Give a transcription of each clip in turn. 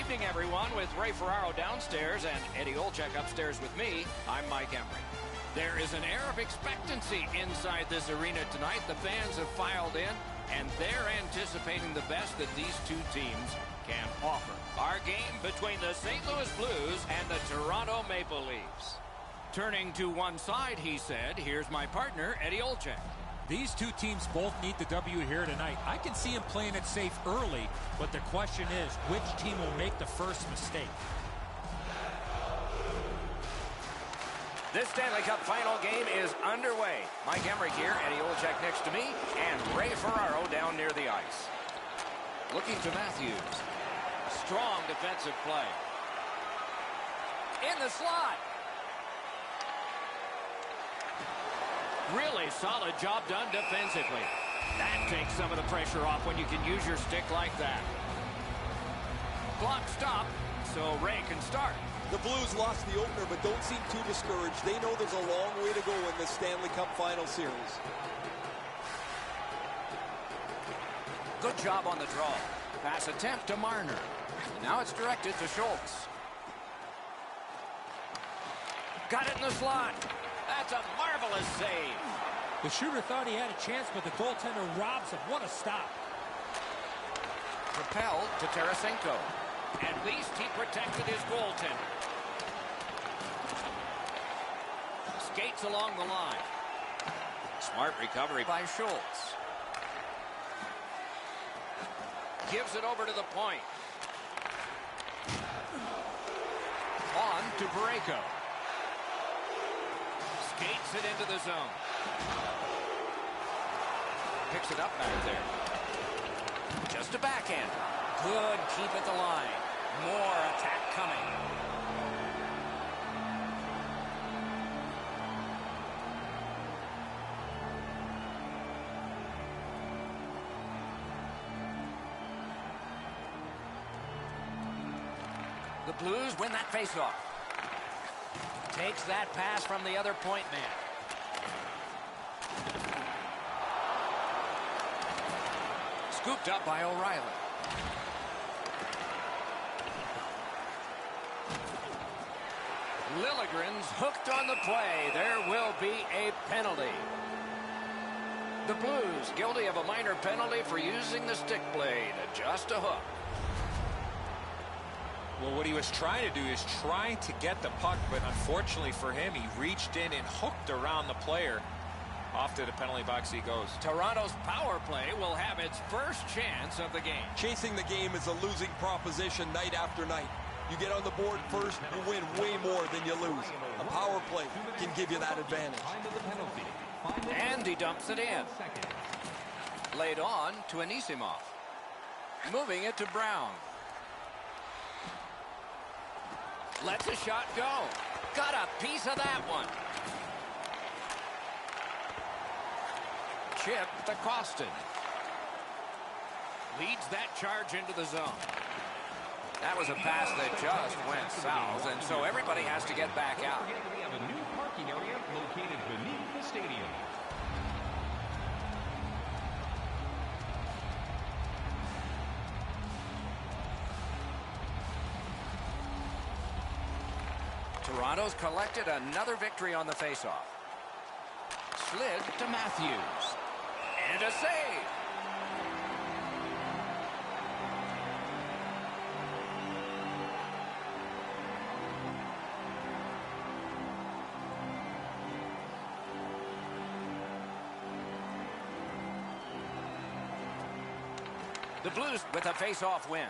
evening, everyone, with Ray Ferraro downstairs and Eddie Olczyk upstairs with me. I'm Mike Emery. There is an air of expectancy inside this arena tonight. The fans have filed in, and they're anticipating the best that these two teams can offer. Our game between the St. Louis Blues and the Toronto Maple Leafs. Turning to one side, he said, here's my partner, Eddie Olczyk. These two teams both need the W here tonight. I can see him playing it safe early, but the question is, which team will make the first mistake? This Stanley Cup final game is underway. Mike Emery here, Eddie Olczyk next to me, and Ray Ferraro down near the ice. Looking to Matthews. Strong defensive play. In the slot. Really solid job done defensively. That takes some of the pressure off when you can use your stick like that. Clock stop, so Ray can start. The Blues lost the opener, but don't seem too discouraged. They know there's a long way to go in this Stanley Cup final series. Good job on the draw. Pass attempt to Marner. Now it's directed to Schultz. Got it in the slot. That's a marvelous save. The shooter thought he had a chance, but the goaltender robs him. What a stop. Propelled to Tarasenko. At least he protected his goaltender. Skates along the line. Smart recovery by Schultz. Gives it over to the point. On to Parayko. Skates it into the zone. Picks it up back there. Just a backhand. Good keep at the line. More attack coming. The Blues win that faceoff. Takes that pass from the other point man. Scooped up by O'Reilly. Liljegren's hooked on the play. There will be a penalty. The Blues guilty of a minor penalty for using the stick blade. Just a hook. Well, what he was trying to do is trying to get the puck, but unfortunately for him, he reached in and hooked around the player. Off to the penalty box he goes. Toronto's power play will have its first chance of the game. Chasing the game is a losing proposition night after night. You get on the board first, you win way more than you lose. A power play can give you that advantage. And he dumps it in. Laid on to Anisimov. Moving it to Brown. Lets a shot go. Got a piece of that one. Chip to Costin. Leads that charge into the zone. That was a pass that just went south, and so everybody has to get back out. We have a new parking area located beneath the stadium. Toronto's collected another victory on the faceoff. Slid to Matthews. And a save. The Blues with a face-off win.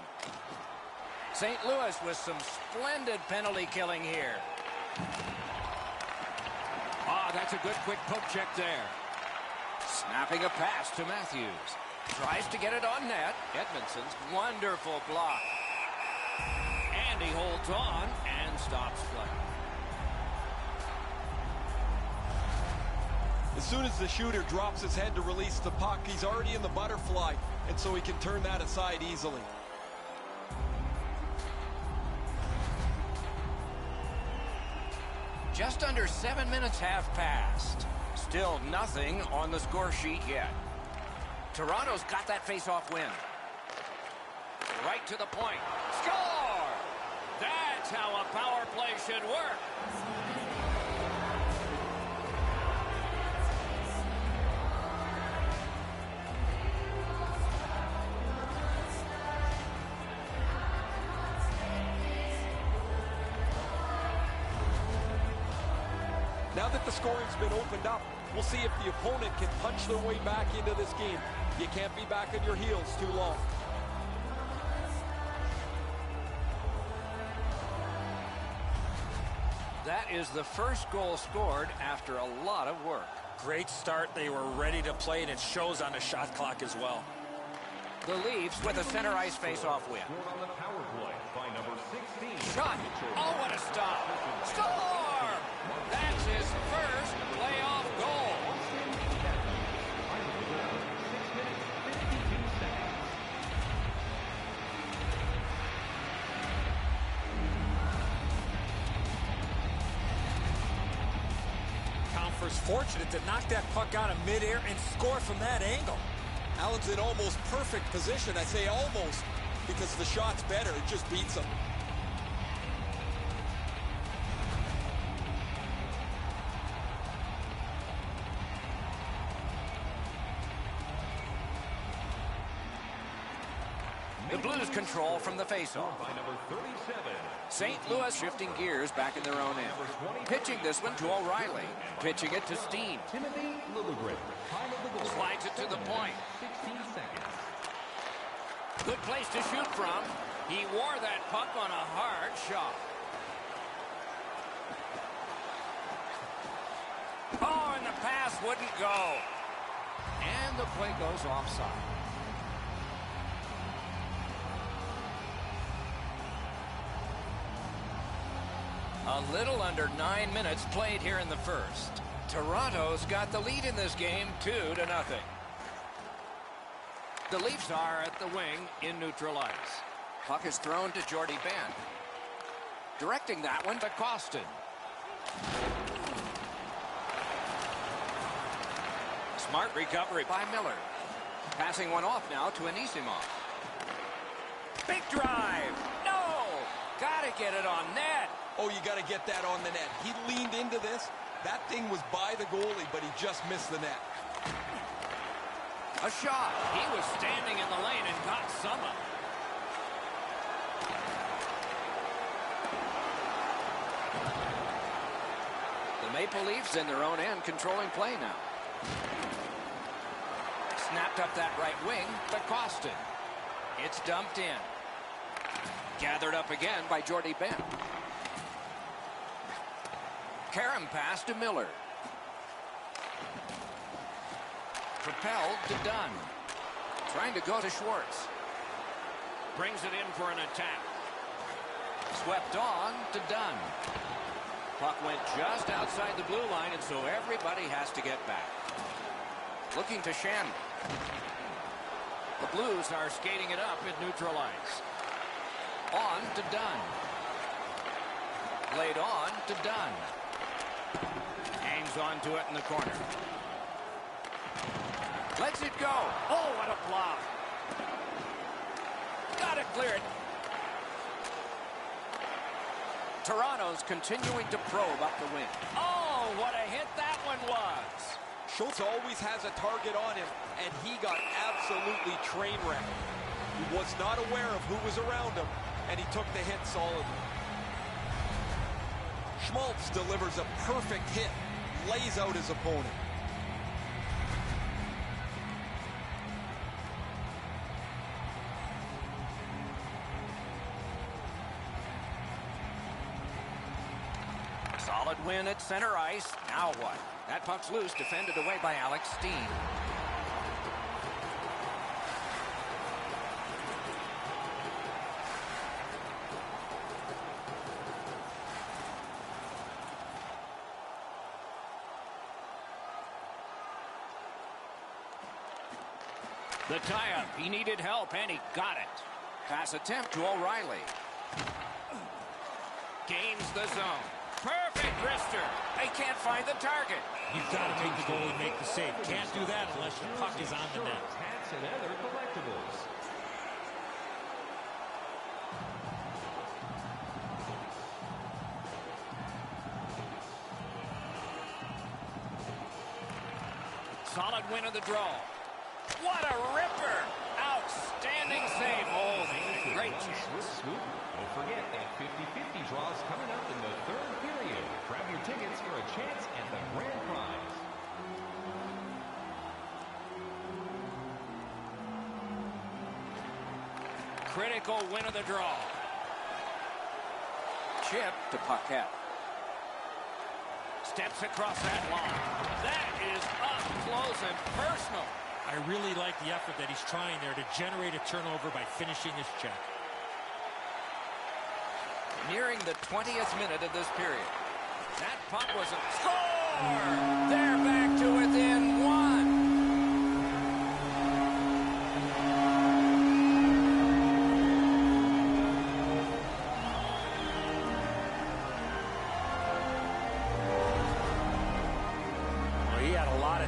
St. Louis with some splendid penalty killing here. That's a good quick poke check there. Snapping a pass to Matthews. Tries to get it on net. Edmondson's wonderful block. And he holds on and stops play. As soon as the shooter drops his head to release the puck, he's already in the butterfly, and so he can turn that aside easily. Just under 7 minutes have passed. Still nothing on the score sheet yet. Toronto's got that face-off win. Right to the point. Score! how a power play should work. Now that the scoring's been opened up, we'll see if the opponent can punch their way back into this game. You can't be back on your heels too long. That is the first goal scored after a lot of work. Great start. They were ready to play, and it shows on the shot clock as well. The Leafs with a center ice face-off win. Scored on the power play by number 16. Shot. Oh, what a stop. Score! That's his first playoff goal. 6 minutes, 52 seconds. Comfort's fortunate to knock that puck out of midair and score from that angle. Allen's in almost perfect position. I say almost because the shot's better. It just beats him. The Blues control from the faceoff. By number 37. St. Louis shifting gears back in their own end. Pitching this one to O'Reilly. Pitching it to Steen. Timothy Liljegren. Time of the goal. Slides it to the point. 16 seconds. Good place to shoot from. He wore that puck on a hard shot. Oh, and the pass wouldn't go. And the play goes offside. A little under 9 minutes played here in the first. Toronto's got the lead in this game, 2-0. The Leafs are at the wing in neutral ice. Puck is thrown to Jordy Ben. Directing that one to Costin. Smart recovery by Miller. Passing one off now to Anisimov. Big drive. No! Gotta get it on net. Oh, you got to get that on the net. He leaned into this. That thing was by the goalie, but he just missed the net. A shot. He was standing in the lane and got some of it. The Maple Leafs in their own end controlling play now. Snapped up that right wing to Costin. It's dumped in. Gathered up again by Jordy Ben. Karam pass to Miller. Propelled to Dunn. Trying to go to Schwartz. Brings it in for an attack. Swept on to Dunn. Puck went just outside the blue line, and so everybody has to get back. Looking to Shannon. The Blues are skating it up at neutral ice. On to Dunn. Laid on to Dunn. Hangs on to it in the corner. Lets it go. Oh, what a block. Got to clear it. Toronto's continuing to probe up the wing. Oh, what a hit that one was. Schultz always has a target on him, and he got absolutely train wrecked. He was not aware of who was around him, and he took the hit solidly. Schmaltz delivers a perfect hit, lays out his opponent. Solid win at center ice. Now what? That puck's loose, defended away by Alex Steen. The tie-up. He needed help, and he got it. Pass attempt to O'Reilly. Gains the zone. Perfect wrister. They can't find the target. You've got to make the goalie make the save. Can't do that unless your puck is on the net. Hats and other collectibles. Solid win of the draw. What a ripper! Outstanding save. Oh, they had a great chance. Don't forget that 50-50 draw is coming up in the third period. Grab your tickets for a chance at the grand prize. Critical win of the draw. Chip to Paquette. Steps across that line. That is up close and personal. I really like the effort that he's trying there to generate a turnover by finishing his check. Nearing the 20th minute of this period. That puck was a score! They're back to within one.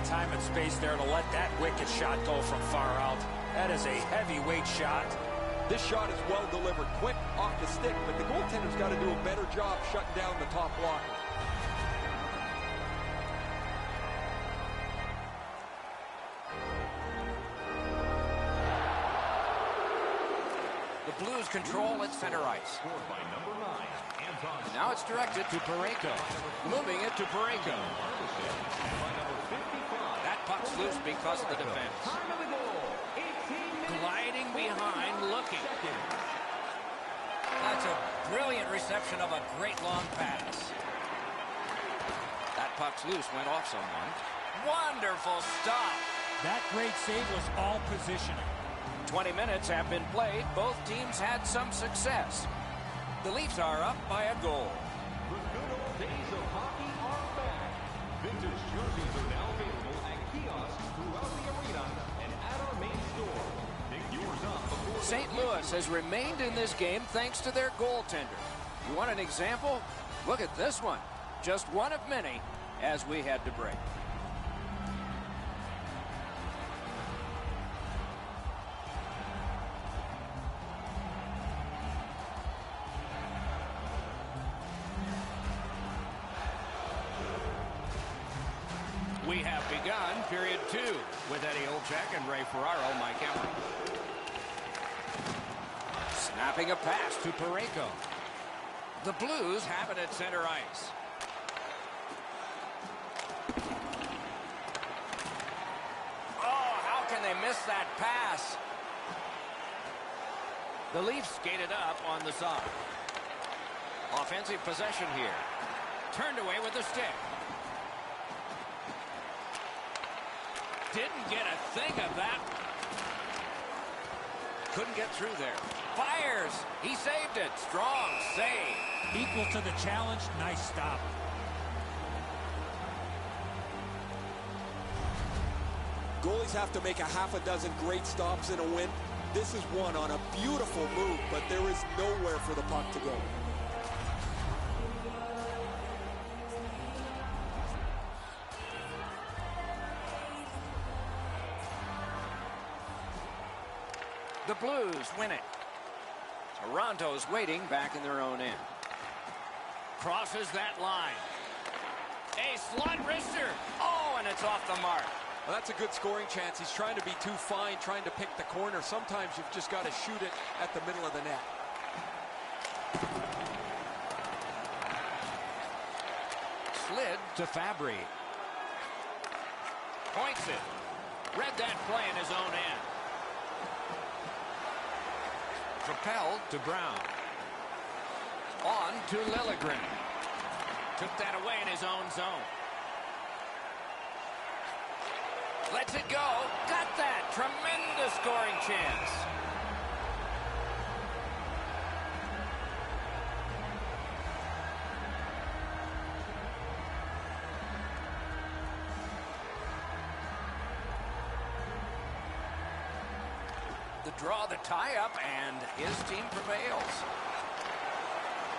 Time and space there to let that wicked shot go from far out. That is a heavyweight shot. This shot is well delivered, quick off the stick, but the goaltender's got to do a better job shutting down the top blocker. The Blues control at center ice. Scored by number 9, Now it's directed to Parayko. Moving it to Parayko. That puck's loose because of the defense. Gliding behind, looking. That's a brilliant reception of a great long pass. That puck's loose, went off someone. Wonderful stop. That great save was all positioning. 20 minutes have been played. Both teams had some success. The Leafs are up by a goal. The good old days of hockey are back. Vintage jerseys are now available at kiosks throughout the arena and at our main store. Pick yours up before St. Louis has remained in this game thanks to their goaltender. You want an example? Look at this one. Just one of many as we had to break. We have begun period 2 with Eddie Olczyk and Ray Ferraro, Mike Emery. Snapping a pass to Parayko. The Blues have it at center ice. Oh, how can they miss that pass? The Leafs skated up on the side. Offensive possession here. Turned away with the stick. Didn't get a thing of that. Couldn't get through there. Fires. He saved it. Strong save. Equal to the challenge. Nice stop. Goalies have to make a half a dozen great stops in a win. This is one on a beautiful move, but there is nowhere for the puck to go. The Blues win it. Toronto's waiting back in their own end. Crosses that line. A slot wrister. Oh, and it's off the mark. Well, that's a good scoring chance. He's trying to be too fine, trying to pick the corner. Sometimes you've just got to shoot it at the middle of the net. Slid to Fabry. Points it. Read that play in his own end. Propelled to Brown. On to Liljegren. Took that away in his own zone. Lets it go. Got that. Tremendous scoring chance. The draw, the tie-up, and his team prevails.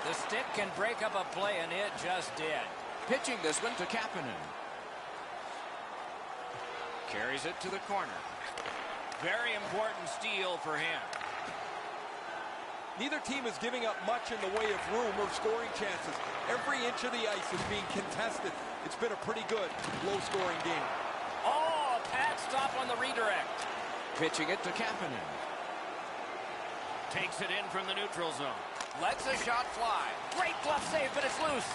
The stick can break up a play, and it just did. Pitching this one to Kapanen. Carries it to the corner. Very important steal for him. Neither team is giving up much in the way of room or scoring chances. Every inch of the ice is being contested. It's been a pretty good, low-scoring game. Oh, Pad stop on the redirect. Pitching it to Kapanen. Takes it in from the neutral zone. Lets a shot fly. Great glove save, but it's loose.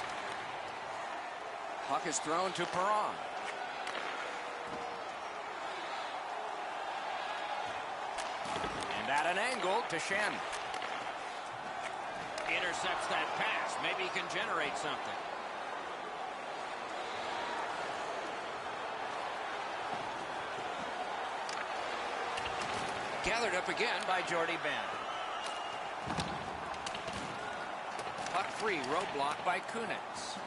Puck is thrown to Perron. And at an angle to Schenn. Intercepts that pass. Maybe he can generate something. Gathered up again by Jordy Ben. Puck free, roadblock by Kunitz.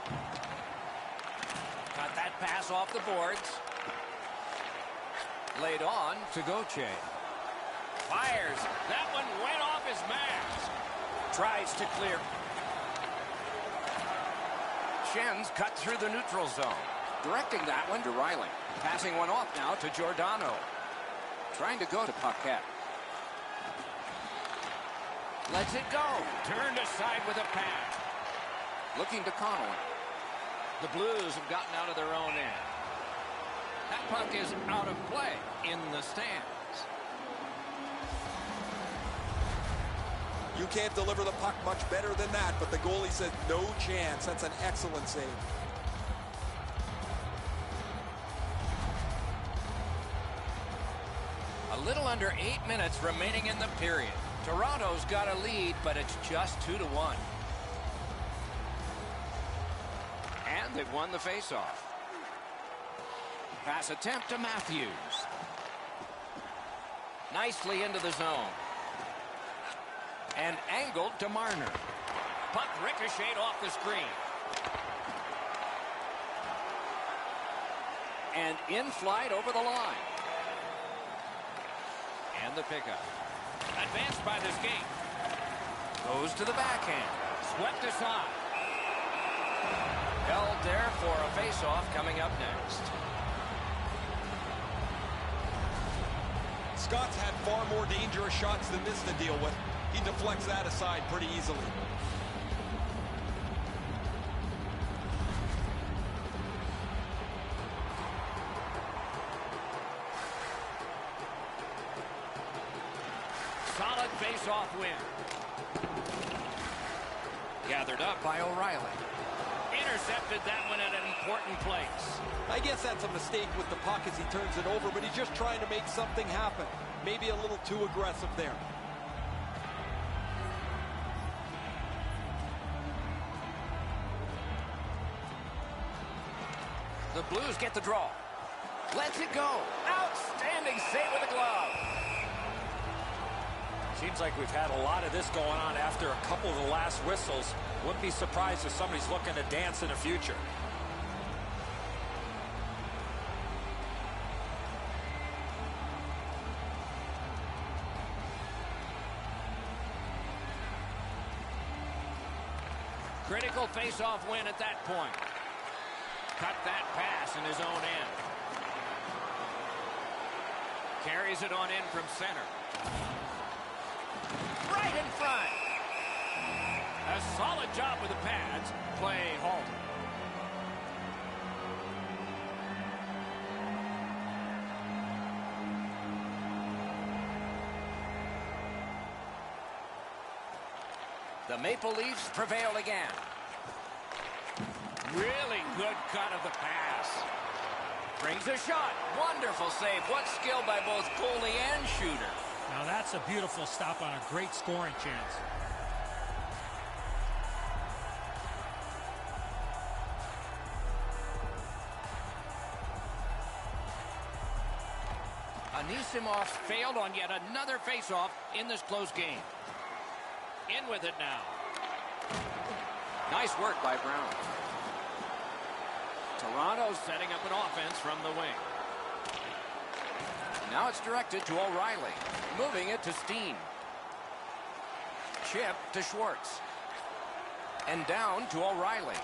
Got that pass off the boards. Laid on to Gauthier. Fires. That one went off his mask. Tries to clear. Schenn's cut through the neutral zone. Directing that one to Riley. Passing one off now to Giordano. Trying to go to Paquette. Lets it go. Turned aside with a pass. Looking to Connolly. The Blues have gotten out of their own end. That puck is out of play in the stands. You can't deliver the puck much better than that, but the goalie said no chance. That's an excellent save. A little under 8 minutes remaining in the period. Toronto's got a lead, but it's just 2-1. And they've won the faceoff. Pass attempt to Matthews. Nicely into the zone. And angled to Marner. Puck ricocheted off the screen. And in flight over the line. And the pickup. Advanced by the skate. Goes to the backhand. Swept aside. Held there for a face-off coming up next. Scott's had far more dangerous shots than this to deal with. He deflects that aside pretty easily. Solid face-off win. Gathered up by O'Reilly. Intercepted that one at an important place. I guess that's a mistake with the puck as he turns it over, but he's just trying to make something happen. Maybe a little too aggressive there. The Blues get the draw. Lets it go. Outstanding save with the glove. Seems like we've had a lot of this going on after a couple of the last whistles. Wouldn't be surprised if somebody's looking to dance in the future. Critical face-off win at that point. Cut that pass in his own end. Carries it on in from center. Right in front. A solid job with the pads. Play halted. The Maple Leafs prevail again. Really good cut of the pass. Brings a shot. Wonderful save. What skill by both goalie and shooter. Now that's a beautiful stop on a great scoring chance. Anisimov failed on yet another faceoff in this close game. In with it now. Nice work by Brown. Toronto setting up an offense from the wing. Now it's directed to O'Reilly. Moving it to Steen. Chip to Schwartz. And down to O'Reilly.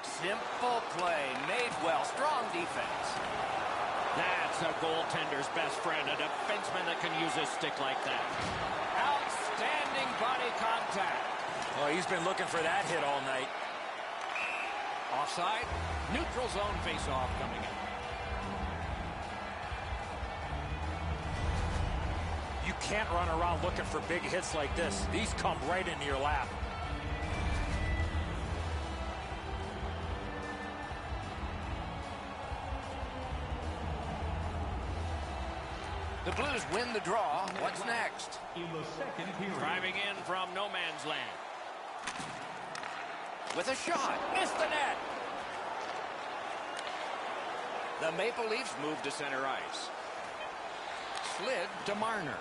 Simple play. Made well. Strong defense. That's a goaltender's best friend. A defenseman that can use his stick like that. Outstanding body contact. Well, he's been looking for that hit all night. Offside. Neutral zone face-off coming in. can't run around looking for big hits like this. These come right into your lap. The Blues win the draw. What's next? In the second period. Driving in from no man's land. With a shot. Missed the net. The Maple Leafs move to center ice. Slid to Marner.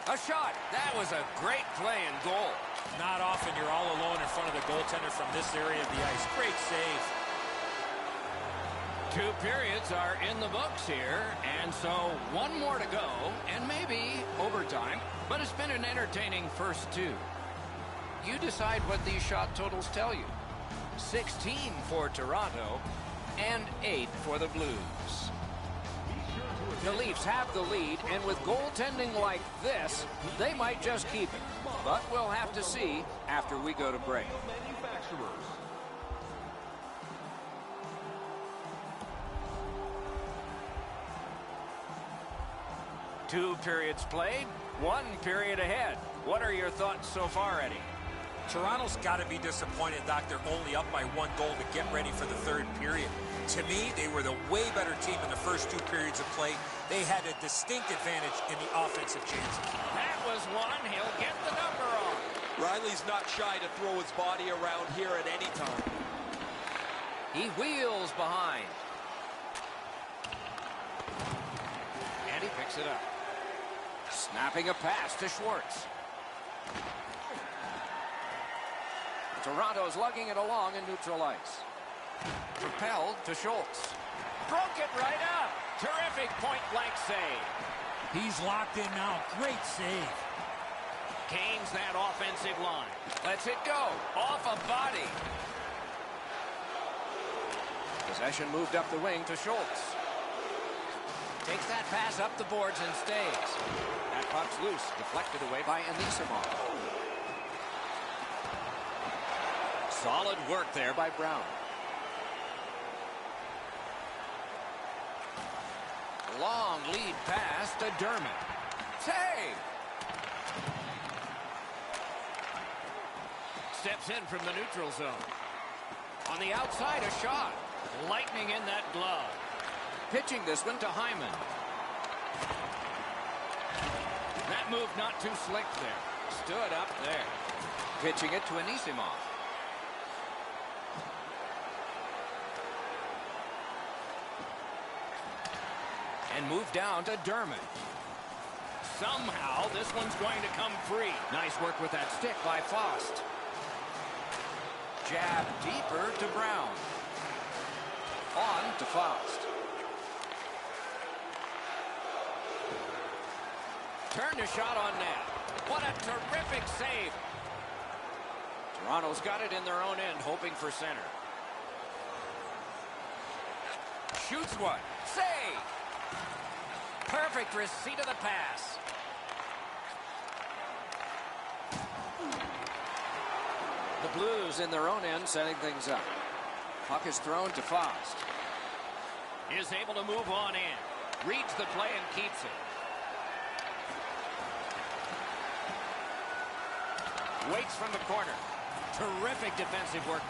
A shot. That was a great play and goal. Not often you're all alone in front of the goaltender from this area of the ice. Great save. 2 periods are in the books here, and so one more to go, and maybe overtime, but it's been an entertaining first 2. You decide what these shot totals tell you. 16 for Toronto, and 8 for the Blues. The Leafs have the lead, and with goaltending like this, they might just keep it. But we'll have to see after we go to break. Manufacturers. 2 periods played, 1 period ahead. What are your thoughts so far, Eddie? Toronto's got to be disappointed, Doc. They're only up by 1 goal to get ready for the 3rd period. To me, they were the way better team in the first 2 periods of play. They had a distinct advantage in the offensive chances. That was one. He'll get the number on. Riley's not shy to throw his body around here at any time. He wheels behind. And he picks it up. Snapping a pass to Schwartz. Toronto's lugging it along in neutral ice. Propelled to Schultz. Broke it right up. Terrific point-blank save. He's locked in now. Great save. Gains that offensive line. Lets it go. Off a body. Possession moved up the wing to Schultz. Takes that pass up the boards and stays. That puck's loose. Deflected away by Anisimov. Solid work there by Brown. Long lead pass to Dermott. Save! Steps in from the neutral zone. On the outside, a shot. Lightning in that glove. Pitching this one to Hyman. That move not too slick there. Stood up there. Pitching it to Anisimov. And move down to Dermott. Somehow, this one's going to come free. Nice work with that stick by Faust. Jab deeper to Brown. On to Faust. Turned a shot on net. What a terrific save. Toronto's got it in their own end, hoping for center. Shoots one. Save! Perfect receipt of the pass. The Blues in their own end setting things up. Puck is thrown to Faust. Is able to move on in. Reads the play and keeps it. Waits from the corner. Terrific defensive work.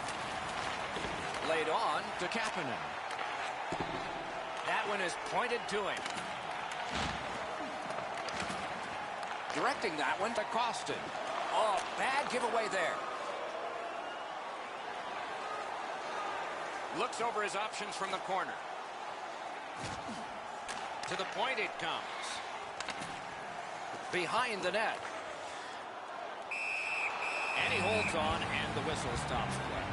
Laid on to Kapanen. That one is pointed to him. Directing that one to Costin. Oh, bad giveaway there. Looks over his options from the corner. To the point it comes. Behind the net. And he holds on, and the whistle stops play.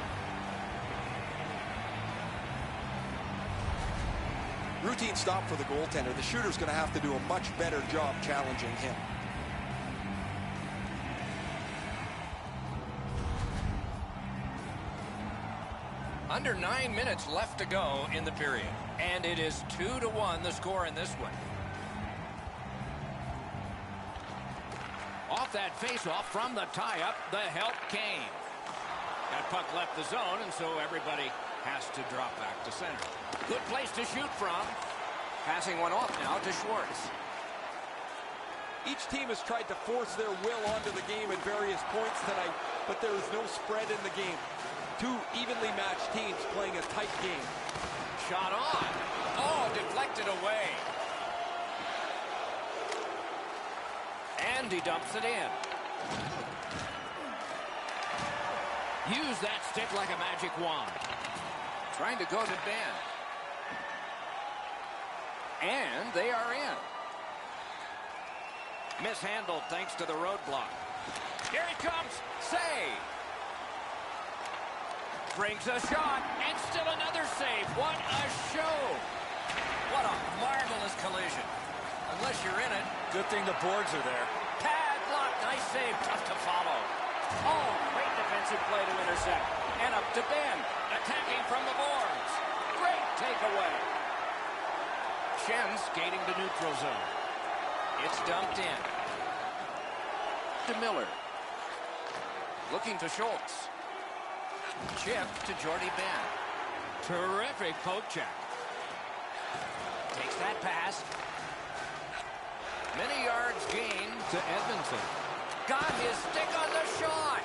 Routine stop for the goaltender. The shooter's going to have to do a much better job challenging him. Under 9 minutes left to go in the period. And it is 2-1 the score in this one. Off that face-off from the tie-up, the help came. That puck left the zone, and so everybody has to drop back to center. Good place to shoot from. Passing one off now to Schwartz. Each team has tried to force their will onto the game at various points tonight, but there is no spread in the game. Two evenly matched teams playing a tight game. Shot on. Oh, deflected away. And he dumps it in. Use that stick like a magic wand. Trying to go to Ben. And they are in. Mishandled thanks to the roadblock. Here he comes. Save. Brings a shot. And still another save. What a show. What a marvelous collision. Unless you're in it. Good thing the boards are there. Padlock. Nice save. Tough to follow. Oh, great defensive play to intercept. And up to Ben. Attacking from the boards. Great takeaway. Shen skating to neutral zone. It's dumped in. To Miller. Looking to Schultz. Chip to Jordy Ben. Terrific poke check. Takes that pass. Many yards gained to Edmondson. Got his stick on the shot.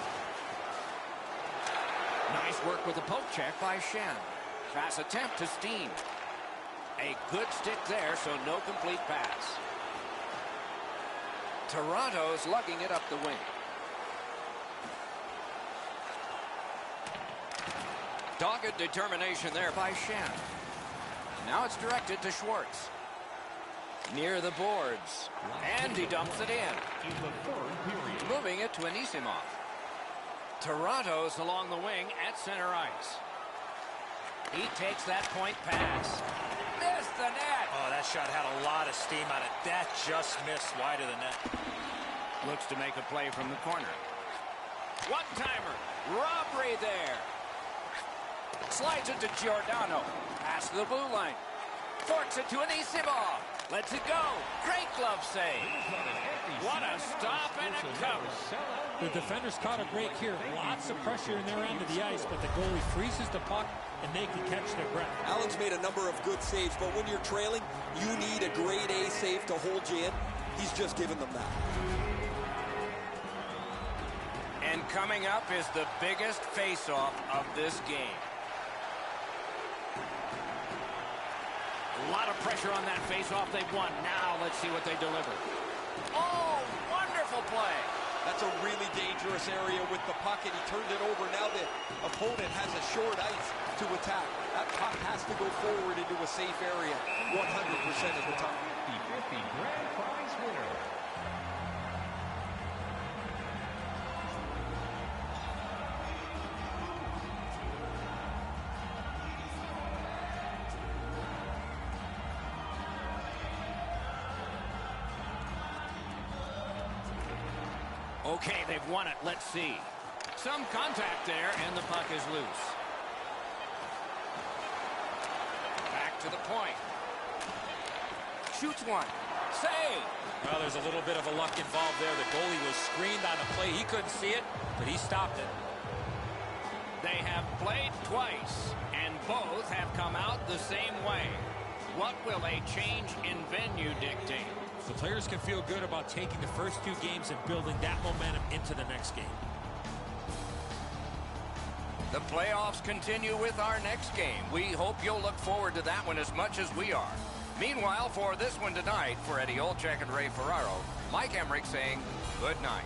Nice work with the poke check by Shen. Pass attempt to Steen. A good stick there, so no complete pass. Toronto's lugging it up the wing. Dogged determination there by Shen. Now it's directed to Schwartz. Near the boards. And he dumps it in. Moving it to Anisimov. Toronto's along the wing at center ice. He takes that point pass. Missed the net. Oh, that shot had a lot of steam on it. That just missed wide of the net. Looks to make a play from the corner. One-timer. Robbery there. Slides it to Giordano. Pass to the blue line. Forks it to Anisimov. Lets it go. Great glove save. What a stop and a cover. The defenders caught a break here. Lots of pressure in their end of the ice, but the goalie freezes the puck, and they can catch their breath. Allen's made a number of good saves, but when you're trailing, you need a grade A save to hold you in. He's just given them that. And coming up is the biggest face-off of this game. A lot of pressure on that face-off. They've won. Now let's see what they deliver. Oh, wonderful play. That's a really dangerous area with the puck, and he turned it over. Now the opponent has a short ice to attack. That puck has to go forward into a safe area 100% of the time. The 50 grand prize winner. Okay, they've won it. Let's see. Some contact there, and the puck is loose. Back to the point. Shoots one. Save. Well, there's a little bit of a luck involved there. The goalie was screened on the play. He couldn't see it, but he stopped it. They have played twice, and both have come out the same way. What will a change in venue dictate? The players can feel good about taking the first two games and building that momentum into the next game. The playoffs continue with our next game. We hope you'll look forward to that one as much as we are. Meanwhile, for this one tonight, for Eddie Olczyk and Ray Ferraro, Mike Emmerich saying good night.